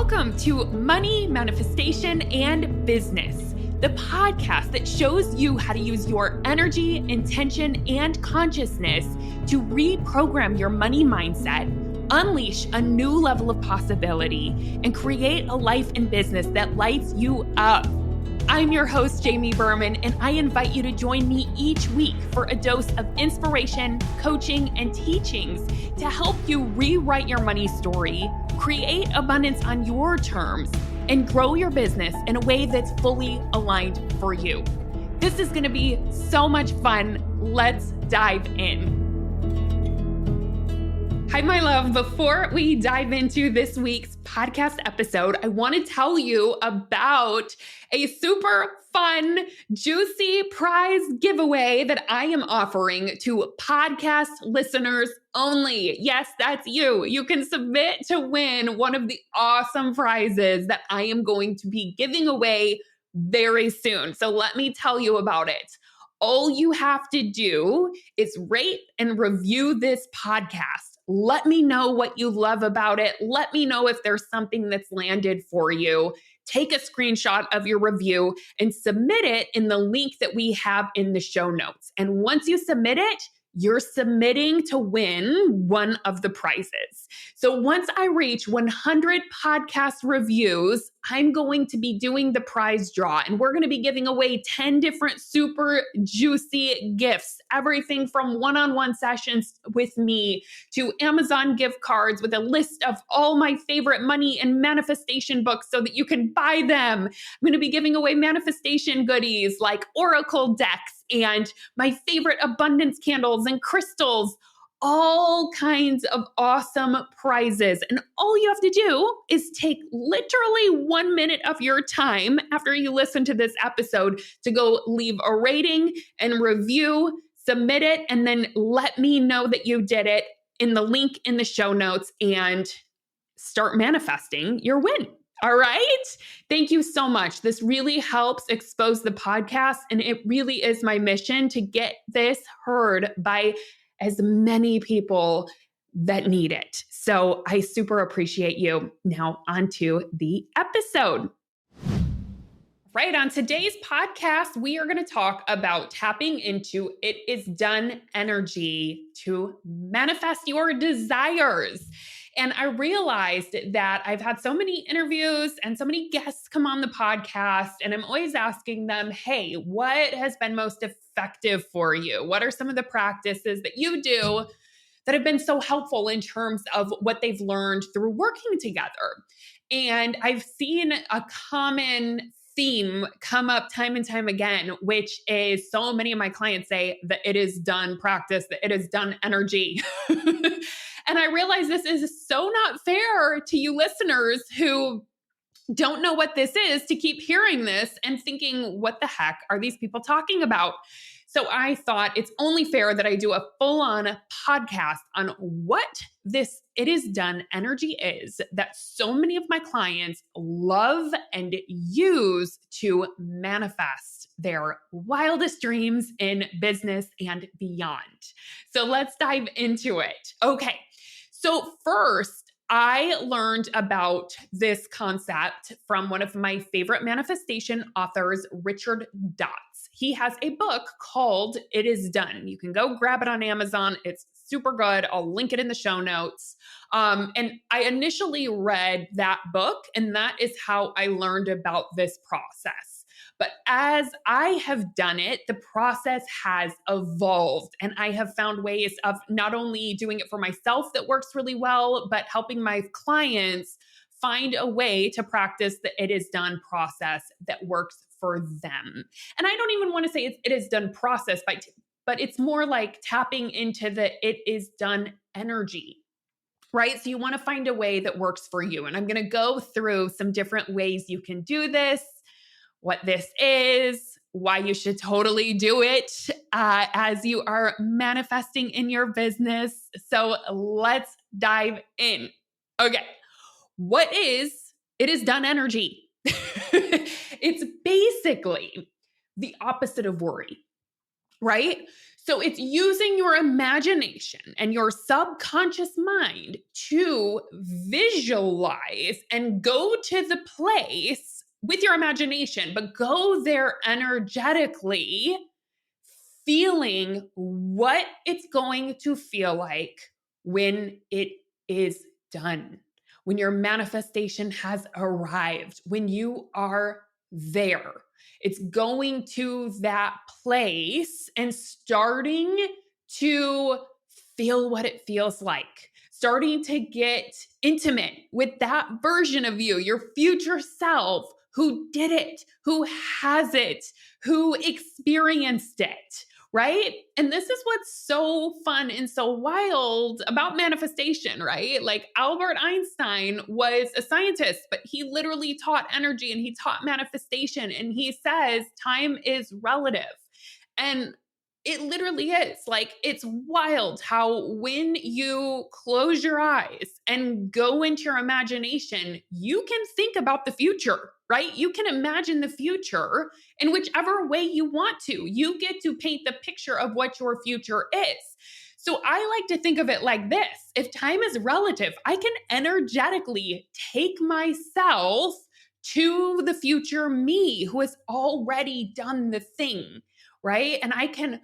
Welcome to Money, Manifestation, and Business, the podcast that shows you how to use your energy, intention, and consciousness to reprogram your money mindset, unleash a new level of possibility, and create a life and business that lights you up. I'm your host, Jamie Berman, and I invite you to join me each week for a dose of inspiration, coaching, and teachings to help you rewrite your money story, create abundance on your terms, and grow your business in a way that's fully aligned for you. This is going to be so much fun. Let's dive in. Hi, my love. Before we dive into this week's podcast episode, I want to tell you about a super fun, juicy prize giveaway that I am offering to podcast listeners only. Yes, that's you. You can submit to win one of the awesome prizes that I am going to be giving away very soon. So let me tell you about it. All you have to do is rate and review this podcast. Let me know what you love about it. Let me know if there's something that's landed for you. Take a screenshot of your review and submit it in the link that we have in the show notes. And once you submit it, you're submitting to win one of the prizes. So once I reach 100 podcast reviews, I'm going to be doing the prize draw, and we're going to be giving away 10 different super juicy gifts, everything from one-on-one sessions with me to Amazon gift cards with a list of all my favorite money and manifestation books so that you can buy them. I'm going to be giving away manifestation goodies like oracle decks and my favorite abundance candles and crystals, all kinds of awesome prizes. And all you have to do is take literally 1 minute of your time after you listen to this episode to go leave a rating and review, submit it, and then let me know that you did it in the link in the show notes and start manifesting your win. All right. Thank you so much. This really helps expose the podcast, and it really is my mission to get this heard by as many people that need it. So I super appreciate you. Now on to the episode. Right, on today's podcast, we are going to talk about tapping into it is done energy to manifest your desires. And I realized that I've had so many interviews and so many guests come on the podcast, and I'm always asking them, hey, what has been most effective for you? What are some of the practices that you do that have been so helpful in terms of what they've learned through working together? And I've seen a common theme come up time and time again, which is so many of my clients say that it is done practice, that it is done energy. And I realize this is so not fair to you listeners who don't know what this is to keep hearing this and thinking, what the heck are these people talking about? So I thought it's only fair that I do a full-on podcast on what this it is done energy is that so many of my clients love and use to manifest their wildest dreams in business and beyond. So let's dive into it. Okay. So first, I learned about this concept from one of my favorite manifestation authors, Richard Dotz. He has a book called It Is Done. You can go grab it on Amazon. It's super good. I'll link it in the show notes. And I initially read that book, and that is how I learned about this process. But as I have done it, the process has evolved, and I have found ways of not only doing it for myself that works really well, but helping my clients find a way to practice the it is done process that works for them. And I don't even want to say it is done process, but it's more like tapping into the it is done energy. Right? So you want to find a way that works for you. And I'm going to go through some different ways you can do this, what this is, why you should totally do it as you are manifesting in your business. So let's dive in. Okay. What is it is done energy? It's basically the opposite of worry, right? So it's using your imagination and your subconscious mind to visualize and go to the place with your imagination, but go there energetically, feeling what it's going to feel like when it is done, when your manifestation has arrived, when you are there. It's going to that place and starting to feel what it feels like, starting to get intimate with that version of you, your future self who did it, who has it, who experienced it, right? And this is what's so fun and so wild about manifestation, right? Like Albert Einstein was a scientist, but he literally taught energy and he taught manifestation. And he says time is relative. And it literally is. Like, it's wild how when you close your eyes and go into your imagination, you can think about the future, right? You can imagine the future in whichever way you want to. You get to paint the picture of what your future is. So I like to think of it like this. If time is relative, I can energetically take myself to the future me who has already done the thing, right? And I can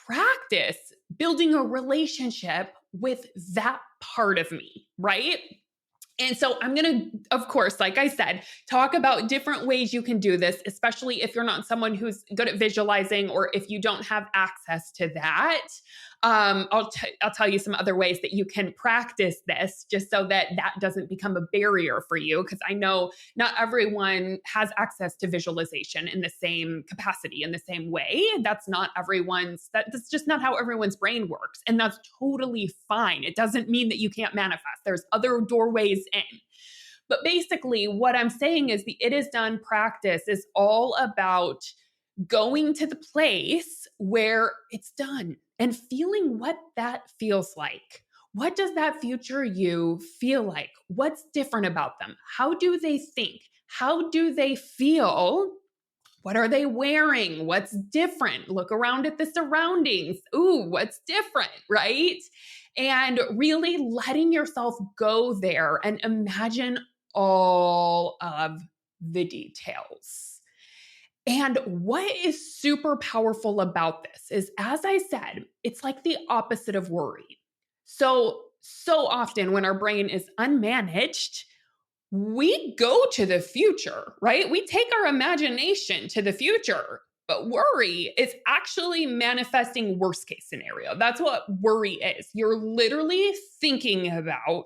practice building a relationship with that part of me, right? And so I'm going to, of course, like I said, talk about different ways you can do this, especially if you're not someone who's good at visualizing or if you don't have access to that. I'll tell you some other ways that you can practice this just so that that doesn't become a barrier for you. Because I know not everyone has access to visualization in the same capacity, in the same way. That's just not how everyone's brain works. And that's totally fine. It doesn't mean that you can't manifest. There's other doorways in. But basically, what I'm saying is the It Is Done practice is all about going to the place where it's done and feeling what that feels like. What does that future you feel like? What's different about them? How do they think? How do they feel? What are they wearing? What's different? Look around at the surroundings. Ooh, what's different, right? And really letting yourself go there and imagine all of the details. And what is super powerful about this is, as I said, it's like the opposite of worry. So often when our brain is unmanaged, we go to the future, right? We take our imagination to the future, but worry is actually manifesting worst case scenario. That's what worry is. You're literally thinking about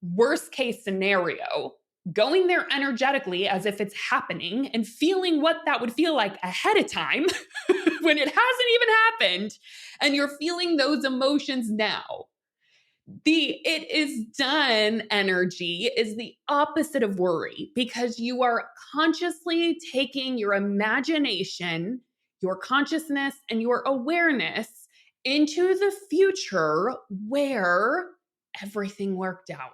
worst case scenario, going there energetically as if it's happening and feeling what that would feel like ahead of time when it hasn't even happened. And you're feeling those emotions now. The It Is Done energy is the opposite of worry because you are consciously taking your imagination, your consciousness, and your awareness into the future where everything worked out.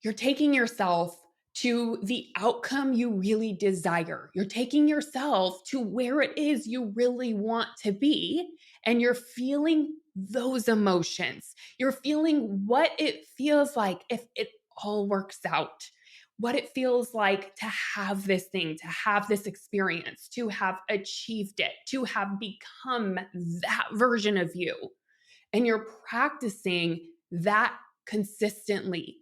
You're taking yourself to the outcome you really desire. You're taking yourself to where it is you really want to be, and you're feeling those emotions. You're feeling what it feels like if it all works out, what it feels like to have this thing, to have this experience, to have achieved it, to have become that version of you. And you're practicing that consistently.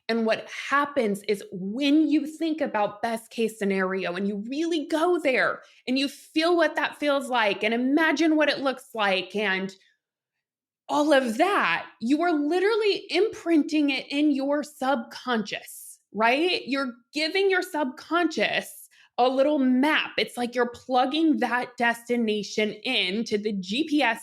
And what happens is when you think about best case scenario and you really go there and you feel what that feels like and imagine what it looks like and all of that, you are literally imprinting it in your subconscious, right? You're giving your subconscious a little map. It's like you're plugging that destination into the GPS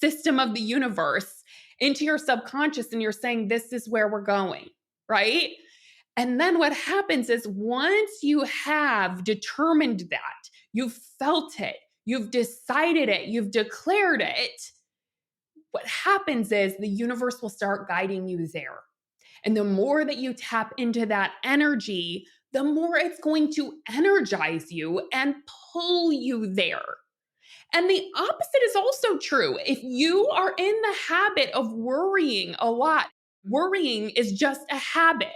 system of the universe into your subconscious and you're saying, this is where we're going, right? And then what happens is once you have determined that, you've felt it, you've decided it, you've declared it, what happens is the universe will start guiding you there. And the more that you tap into that energy, the more it's going to energize you and pull you there. And the opposite is also true. If you are in the habit of worrying a lot, worrying is just a habit.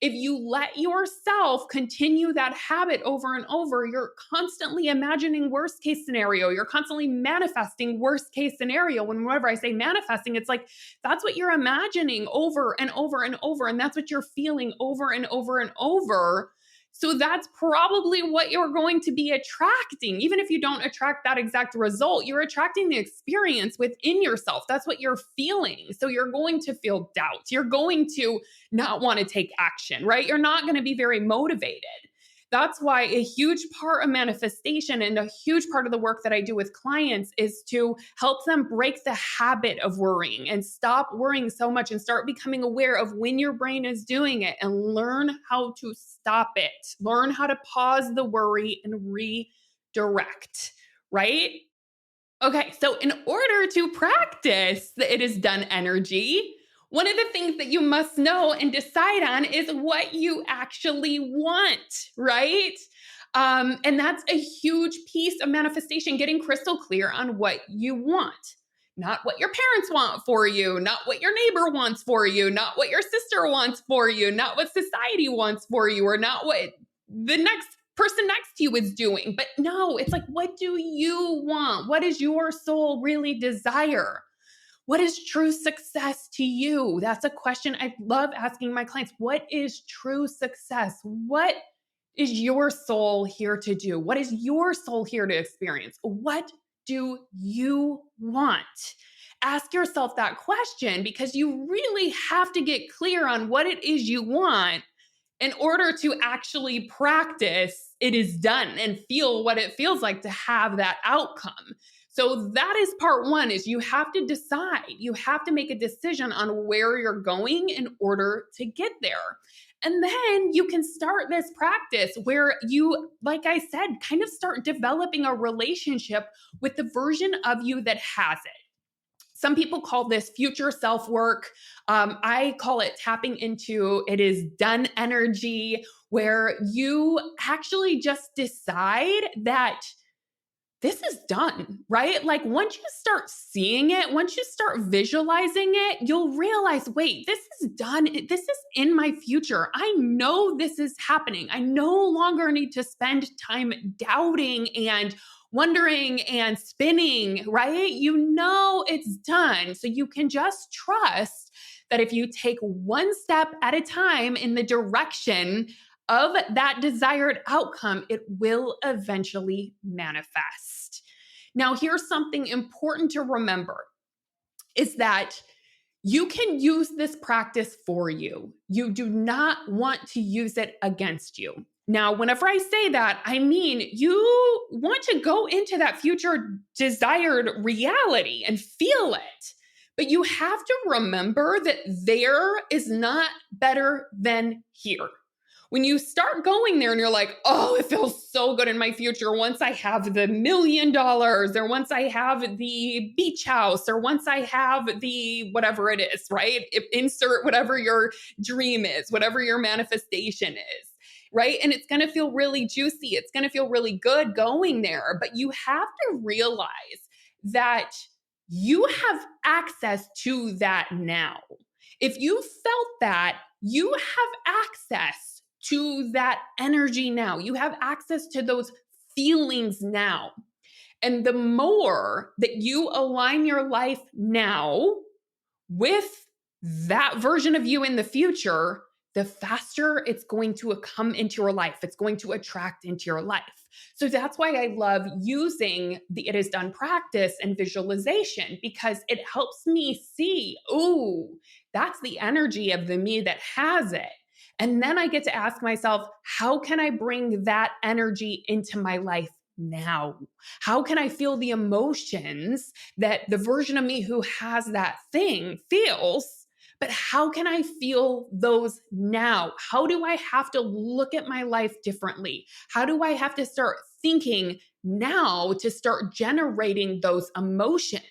If you let yourself continue that habit over and over, you're constantly imagining worst case scenario. You're constantly manifesting worst case scenario. Whenever I say manifesting, it's like that's what you're imagining over and over and over. And that's what you're feeling over and over and over. So that's probably what you're going to be attracting. Even if you don't attract that exact result, you're attracting the experience within yourself. That's what you're feeling. So you're going to feel doubt. You're going to not want to take action, right? You're not going to be very motivated. That's why a huge part of manifestation and a huge part of the work that I do with clients is to help them break the habit of worrying and stop worrying so much and start becoming aware of when your brain is doing it and learn how to stop it. Learn how to pause the worry and redirect, right? Okay, so in order to practice the it is done energy, one of the things that you must know and decide on is what you actually want, right? And that's a huge piece of manifestation, getting crystal clear on what you want. Not what your parents want for you, not what your neighbor wants for you, not what your sister wants for you, not what society wants for you, or not what the next person next to you is doing. But no, it's like, what do you want? What does your soul really desire? What is true success to you? That's a question I love asking my clients. What is true success? What is your soul here to do? What is your soul here to experience? What do you want? Ask yourself that question because you really have to get clear on what it is you want in order to actually practice it is done and feel what it feels like to have that outcome. So that is part one, is you have to decide. You have to make a decision on where you're going in order to get there. And then you can start this practice where you, like I said, kind of start developing a relationship with the version of you that has it. Some people call this future self work. I call it tapping into it is done energy, where you actually just decide that this is done, right? Like once you start seeing it, once you start visualizing it, you'll realize, wait, this is done. This is in my future. I know this is happening. I no longer need to spend time doubting and wondering and spinning, right? You know it's done. So you can just trust that if you take one step at a time in the direction of that desired outcome, it will eventually manifest. Now, here's something important to remember is that you can use this practice for you. You do not want to use it against you. Now, whenever I say that, I mean you want to go into that future desired reality and feel it. But you have to remember that there is not better than here. When you start going there and you're like, oh, it feels so good in my future once I have the $1 million, or once I have the beach house, or once I have the whatever it is, right? Insert whatever your dream is, whatever your manifestation is, right? And it's going to feel really juicy. It's going to feel really good going there. But you have to realize that you have access to that now. If you felt that, you have access to that energy now. You have access to those feelings now. And the more that you align your life now with that version of you in the future, the faster it's going to come into your life. It's going to attract into your life. So that's why I love using the It Is Done practice and visualization, because it helps me see, oh, that's the energy of the me that has it. And then I get to ask myself, how can I bring that energy into my life now? How can I feel the emotions that the version of me who has that thing feels? But how can I feel those now? How do I have to look at my life differently? How do I have to start thinking now to start generating those emotions?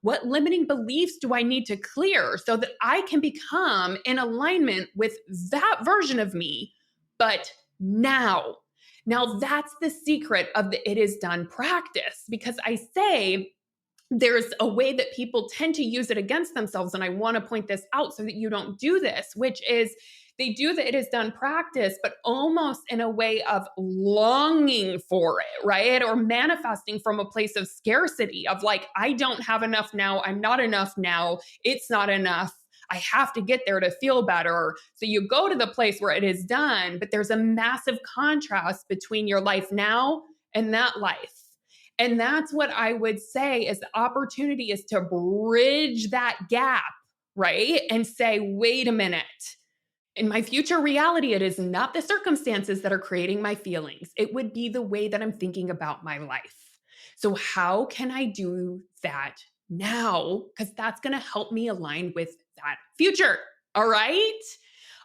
What limiting beliefs do I need to clear so that I can become in alignment with that version of me, but now? Now, that's the secret of the it is done practice, because I say there's a way that people tend to use it against themselves. And I want to point this out so that you don't do this, which is they do the it is done practice, but almost in a way of longing for it, right? Or manifesting from a place of scarcity of like, I don't have enough now. I'm not enough now. It's not enough. I have to get there to feel better. So you go to the place where it is done, but there's a massive contrast between your life now and that life. And that's what I would say is the opportunity is to bridge that gap, right? And say, wait a minute. In my future reality, it is not the circumstances that are creating my feelings. It would be the way that I'm thinking about my life. So how can I do that now? Because that's going to help me align with that future. All right.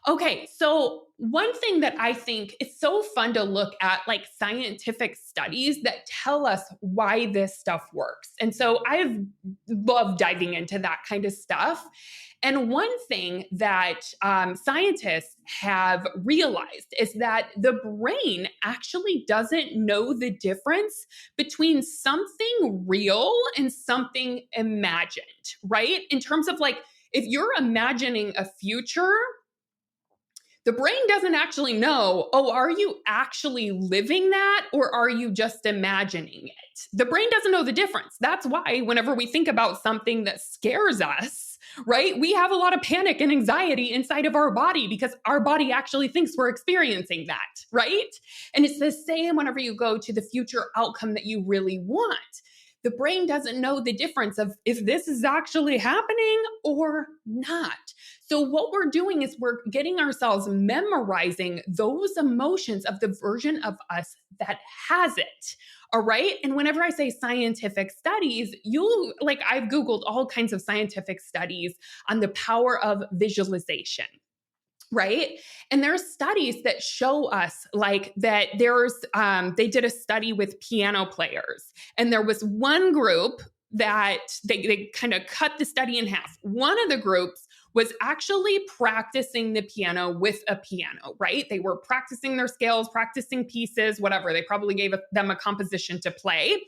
Okay, so one thing that I think is so fun to look at, like scientific studies that tell us why this stuff works. And so I've loved diving into that kind of stuff. And one thing that scientists have realized is that the brain actually doesn't know the difference between something real and something imagined, right? In terms of like, if you're imagining a future, the brain doesn't actually know, oh, are you actually living that or are you just imagining it? The brain doesn't know the difference. That's why whenever we think about something that scares us, right, we have a lot of panic and anxiety inside of our body because our body actually thinks we're experiencing that, right? And it's the same whenever you go to the future outcome that you really want. The brain doesn't know the difference of if this is actually happening or not. So what we're doing is we're getting ourselves memorizing those emotions of the version of us that has it. All right. And whenever I say scientific studies, I've Googled all kinds of scientific studies on the power of visualization. Right. And there's studies that show us like that they did a study with piano players, and there was one group that they kind of cut the study in half. One of the groups was actually practicing the piano with a piano, right? They were practicing their scales, practicing pieces, whatever. They probably gave them a composition to play.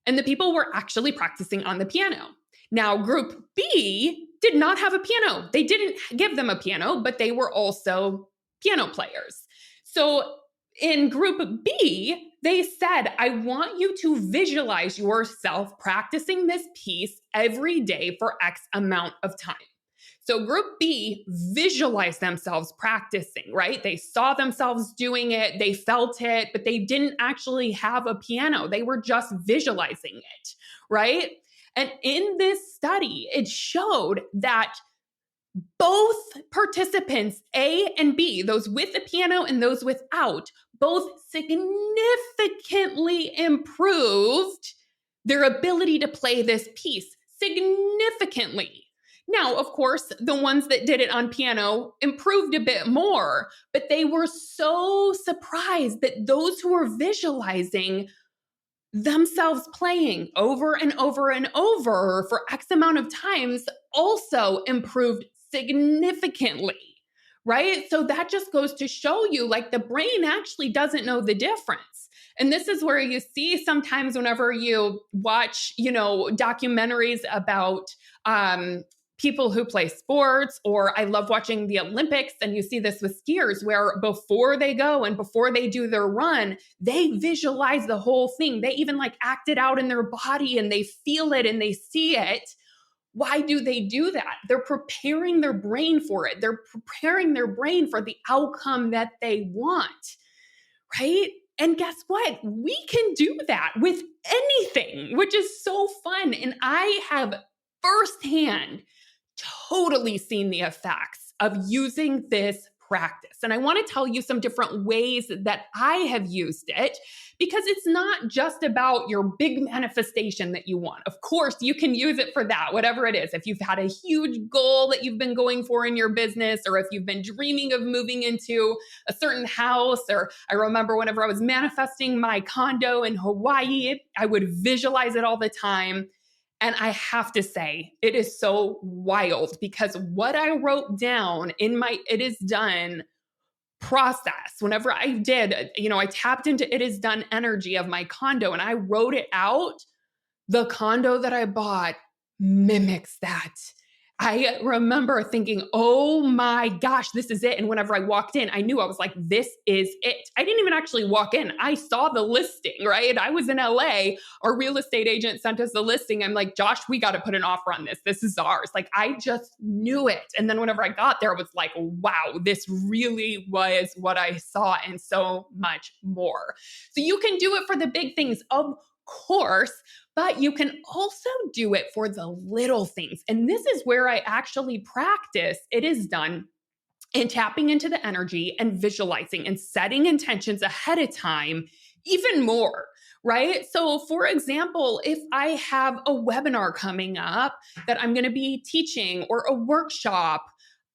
And the people were actually practicing on the piano. Now, group B did not have a piano. They didn't give them a piano, but they were also piano players. So in group B, they said, I want you to visualize yourself practicing this piece every day for X amount of time. So group B visualized themselves practicing, right? They saw themselves doing it, they felt it, but they didn't actually have a piano. They were just visualizing it, right? And in this study, it showed that both participants, A and B, those with a piano and those without, both significantly improved their ability to play this piece, significantly. Now, of course, the ones that did it on piano improved a bit more, but they were so surprised that those who were visualizing themselves playing over and over and over for X amount of times also improved significantly, right? So that just goes to show you like the brain actually doesn't know the difference. And this is where you see sometimes whenever you watch, documentaries about people who play sports, or I love watching the Olympics, and you see this with skiers where before they go and before they do their run, they visualize the whole thing. They even like act it out in their body and they feel it and they see it. Why do they do that? They're preparing their brain for it. They're preparing their brain for the outcome that they want, right? And guess what? We can do that with anything, which is so fun. And I have firsthand totally seen the effects of using this practice. And I want to tell you some different ways that I have used it, because it's not just about your big manifestation that you want. Of course, you can use it for that, whatever it is. If you've had a huge goal that you've been going for in your business, or if you've been dreaming of moving into a certain house, or I remember whenever I was manifesting my condo in Hawaii, I would visualize it all the time. And I have to say, it is so wild because what I wrote down in my It Is Done process. Whenever I did, I tapped into it is done energy of my condo and I wrote it out. The condo that I bought mimics that. I remember thinking, oh my gosh, this is it. And whenever I walked in, I knew I was like, this is it. I didn't even actually walk in. I saw the listing, right? I was in LA. Our real estate agent sent us the listing. I'm like, Josh, we got to put an offer on this. This is ours. Like, I just knew it. And then whenever I got there, I was like, wow, this really was what I saw and so much more. So you can do it for the big things, of course, but you can also do it for the little things. And this is where I actually practice it is done and tapping into the energy and visualizing and setting intentions ahead of time even more. Right. So, for example, if I have a webinar coming up that I'm going to be teaching or a workshop,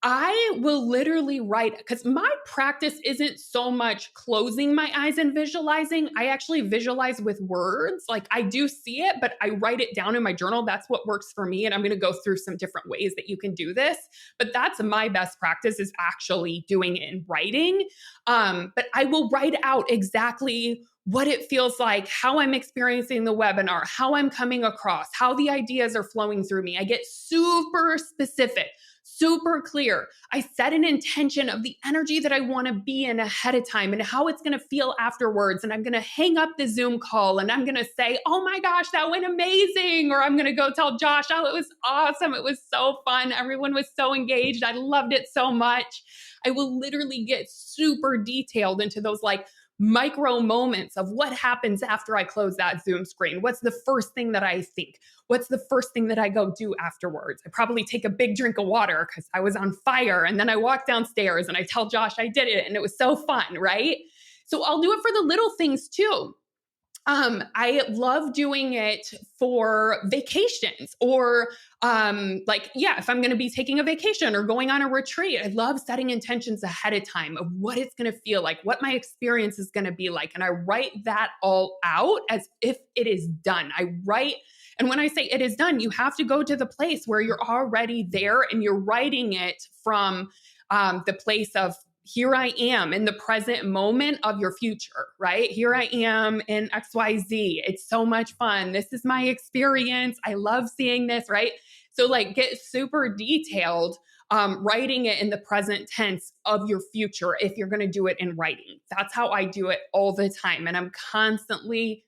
I will literally write, because my practice isn't so much closing my eyes and visualizing. I actually visualize with words. Like, I do see it, but I write it down in my journal. That's what works for me. And I'm going to go through some different ways that you can do this. But that's my best practice, is actually doing it in writing. But I will write out exactly what it feels like, how I'm experiencing the webinar, how I'm coming across, how the ideas are flowing through me. I get super specific, super clear. I set an intention of the energy that I want to be in ahead of time and how it's going to feel afterwards. And I'm going to hang up the Zoom call and I'm going to say, oh my gosh, that went amazing. Or I'm going to go tell Josh, oh, it was awesome. It was so fun. Everyone was so engaged. I loved it so much. I will literally get super detailed into those like micro moments of what happens after I close that Zoom screen. What's the first thing that I think? What's the first thing that I go do afterwards? I probably take a big drink of water because I was on fire. And then I walk downstairs and I tell Josh I did it and it was so fun, right? So I'll do it for the little things too. I love doing it for vacations or if I'm going to be taking a vacation or going on a retreat. I love setting intentions ahead of time of what it's going to feel like, what my experience is going to be like. And I write that all out as if it is done. And when I say it is done, you have to go to the place where you're already there and you're writing it from the place of, here I am in the present moment of your future, right? Here I am in XYZ. It's so much fun. This is my experience. I love seeing this, right? So like get super detailed, writing it in the present tense of your future if you're going to do it in writing. That's how I do it all the time. And I'm constantly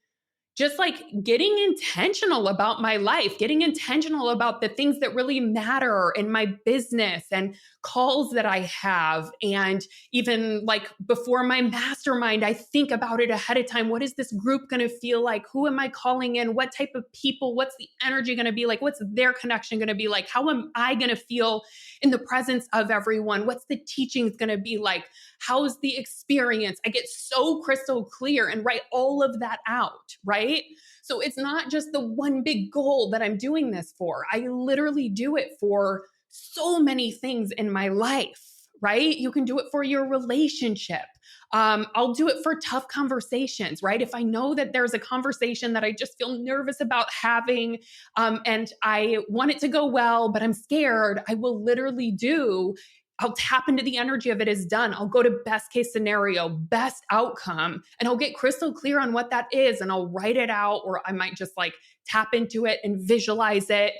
just like getting intentional about my life, getting intentional about the things that really matter in my business and calls that I have. And even like before my mastermind, I think about it ahead of time. What is this group going to feel like? Who am I calling in? What type of people? What's the energy going to be like? What's their connection going to be like? How am I going to feel in the presence of everyone? What's the teachings going to be like? How's the experience? I get so crystal clear and write all of that out, right? So it's not just the one big goal that I'm doing this for. I literally do it for so many things in my life, right? You can do it for your relationship. I'll do it for tough conversations, right? If I know that there's a conversation that I just feel nervous about having and I want it to go well, but I'm scared, I will literally I'll tap into the energy of it is done. I'll go to best case scenario, best outcome, and I'll get crystal clear on what that is. And I'll write it out, or I might just like tap into it and visualize it.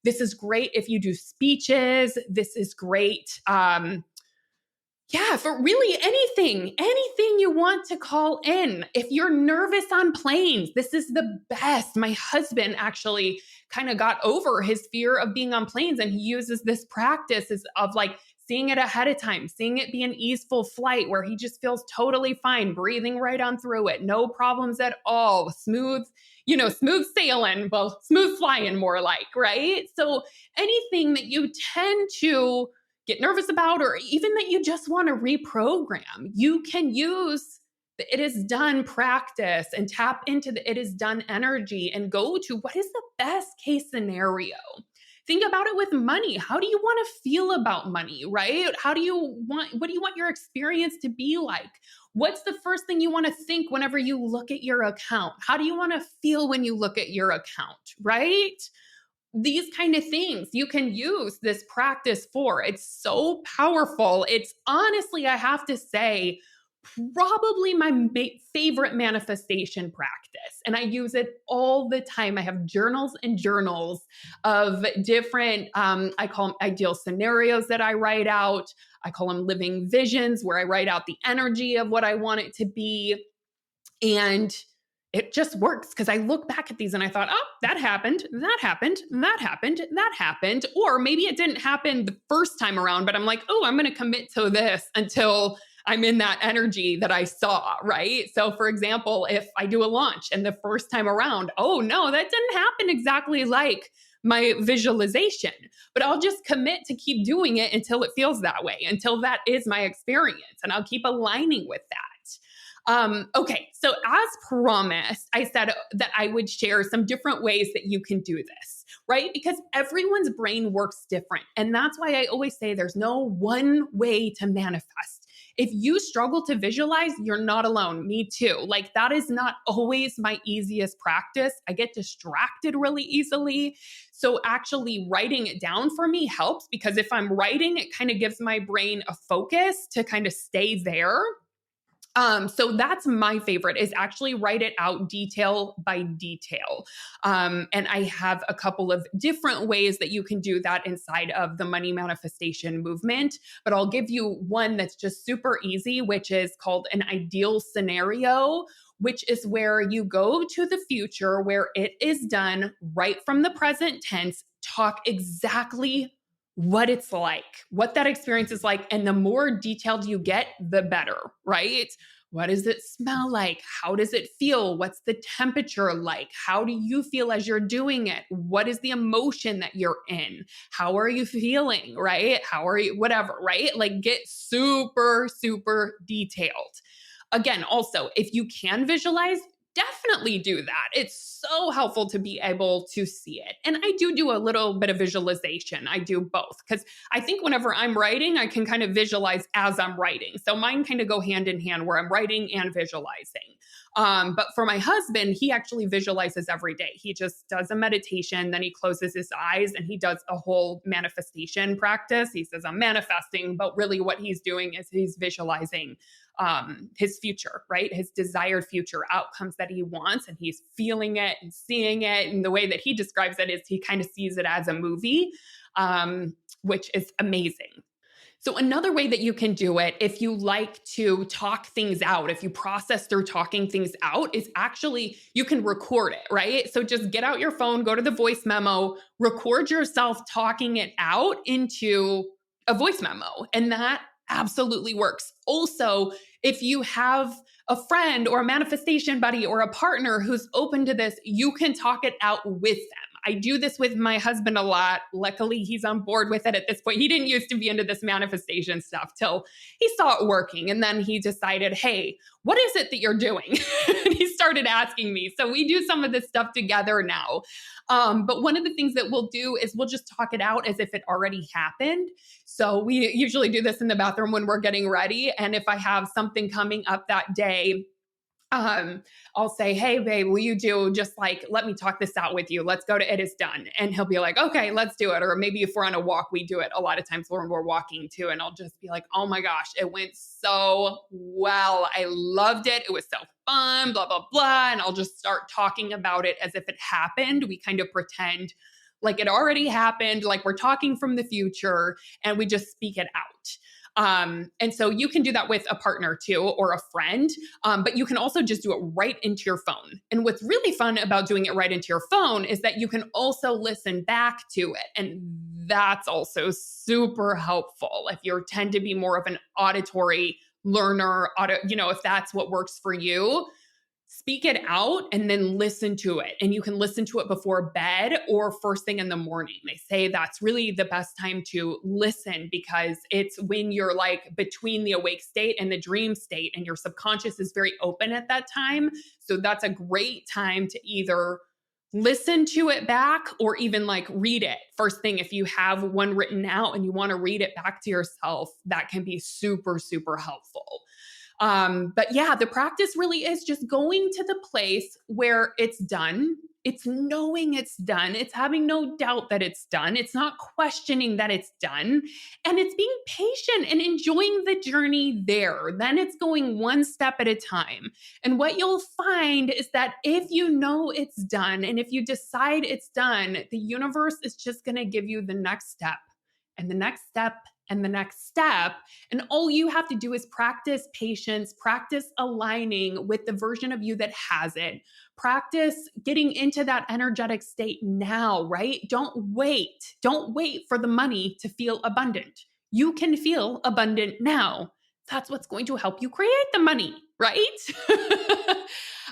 This is great if you do speeches. This is great. For really anything you want to call in. If you're nervous on planes, this is the best. My husband actually kind of got over his fear of being on planes, and he uses this practice of like seeing it ahead of time, seeing it be an easeful flight where he just feels totally fine, breathing right on through it, no problems at all, smooth sailing, well, smooth flying more like, right? So anything that you tend to get nervous about, or even that you just want to reprogram, you can use the it is done practice and tap into the it is done energy and go to what is the best case scenario. Think about it with money. How do you want to feel about money, right? What do you want your experience to be like? What's the first thing you want to think whenever you look at your account? How do you want to feel when you look at your account, right? these kind of things you can use this practice for. It's so powerful. It's honestly, I have to say, probably my favorite manifestation practice. And I use it all the time. I have journals and journals of different, I call them ideal scenarios that I write out. I call them living visions, where I write out the energy of what I want it to be. And it just works because I look back at these and I thought, oh, that happened, that happened, that happened, that happened. Or maybe it didn't happen the first time around, but I'm like, oh, I'm going to commit to this until I'm in that energy that I saw, right? So for example, if I do a launch and the first time around, oh no, that didn't happen exactly like my visualization, but I'll just commit to keep doing it until it feels that way, until that is my experience. And I'll keep aligning with that. Okay, so as promised, I said that I would share some different ways that you can do this, right? Because everyone's brain works different. And that's why I always say there's no one way to manifest. If you struggle to visualize, you're not alone. Me too. Like, that is not always my easiest practice. I get distracted really easily. So actually writing it down for me helps, because if I'm writing, it kind of gives my brain a focus to kind of stay there. So that's my favorite, is actually write it out detail by detail. And I have a couple of different ways that you can do that inside of the money manifestation movement, but I'll give you one that's just super easy, which is called an ideal scenario, which is where you go to the future where it is done right from the present tense, talk exactly what it's like, what that experience is like. And the more detailed you get, the better, right? What does it smell like? How does it feel? What's the temperature like? How do you feel as you're doing it? What is the emotion that you're in? How are you feeling, right? How are you, whatever, right? Like, get super, super detailed. Again, also, if you can visualize, definitely do that. It's so helpful to be able to see it. And I do a little bit of visualization. I do both, because I think whenever I'm writing, I can kind of visualize as I'm writing. So mine kind of go hand in hand, where I'm writing and visualizing. But for my husband, he actually visualizes every day. He just does a meditation, then he closes his eyes and he does a whole manifestation practice. He says, I'm manifesting, but really what he's doing is he's visualizing his future, right? His desired future outcomes that he wants, and he's feeling it and seeing it. And the way that he describes it is he kind of sees it as a movie, which is amazing. So another way that you can do it, if you like to talk things out, if you process through talking things out, is actually you can record it, right? So just get out your phone, go to the voice memo, record yourself talking it out into a voice memo. And that absolutely works. Also, if you have a friend or a manifestation buddy or a partner who's open to this, you can talk it out with them. I do this with my husband a lot. Luckily, he's on board with it at this point. He didn't used to be into this manifestation stuff till he saw it working. And then he decided, hey, what is it that you're doing? And he started asking me. So we do some of this stuff together now. But one of the things that we'll do is we'll just talk it out as if it already happened. So we usually do this in the bathroom when we're getting ready. And if I have something coming up that day, I'll say, hey, babe, will you do just like, let me talk this out with you. Let's go to It Is Done. And he'll be like, okay, let's do it. Or maybe if we're on a walk, we do it a lot of times when we're walking too. And I'll just be like, oh my gosh, it went so well. I loved it. It was so fun, blah, blah, blah. And I'll just start talking about it as if it happened. We kind of pretend like it already happened, like we're talking from the future, and we just speak it out. And so you can do that with a partner too, or a friend, but you can also just do it right into your phone. And what's really fun about doing it right into your phone is that you can also listen back to it. And that's also super helpful if you tend to be more of an auditory learner, if that's what works for you. Speak it out and then listen to it. And you can listen to it before bed or first thing in the morning. They say that's really the best time to listen, because it's when you're like between the awake state and the dream state, and your subconscious is very open at that time. So that's a great time to either listen to it back or even like read it first thing. If you have one written out and you want to read it back to yourself, that can be super, super helpful. But yeah, the practice really is just going to the place where it's done It's knowing it's done. It's having no doubt that it's done. It's not questioning that it's done. And it's being patient and enjoying the journey there. Then it's going one step at a time. And what you'll find is that if you know it's done and if you decide it's done, the universe is just going to give you the next step and the next step and the next step. And all you have to do is practice patience, practice aligning with the version of you that has it. Practice getting into that energetic state now, right? Don't wait. Don't wait for the money to feel abundant. You can feel abundant now. That's what's going to help you create the money, right?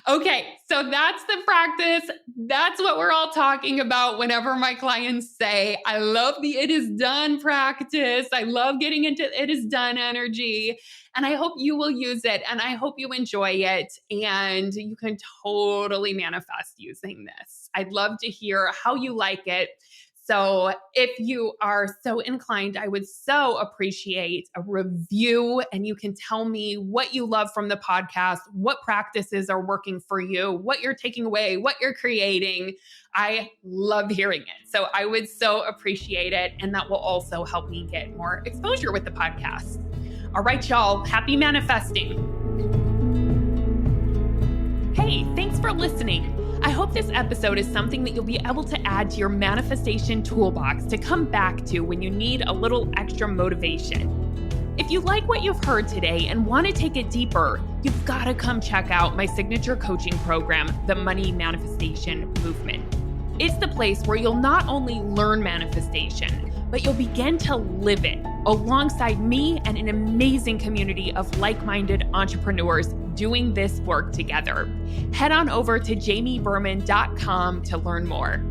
Okay, so that's the practice. That's what we're all talking about whenever my clients say, I love the it is done practice. I love getting into it is done energy. And I hope you will use it and I hope you enjoy it and you can totally manifest using this. I'd love to hear how you like it. So if you are so inclined, I would so appreciate a review and you can tell me what you love from the podcast, what practices are working for you, what you're taking away, what you're creating. I love hearing it. So I would so appreciate it. And that will also help me get more exposure with the podcast. All right, y'all, happy manifesting. Hey, thanks for listening. I hope this episode is something that you'll be able to add to your manifestation toolbox to come back to when you need a little extra motivation. If you like what you've heard today and want to take it deeper, you've got to come check out my signature coaching program, the Money Manifestation Movement. It's the place where you'll not only learn manifestation, but you'll begin to live it alongside me and an amazing community of like-minded entrepreneurs doing this work together. Head on over to jamieberman.com to learn more.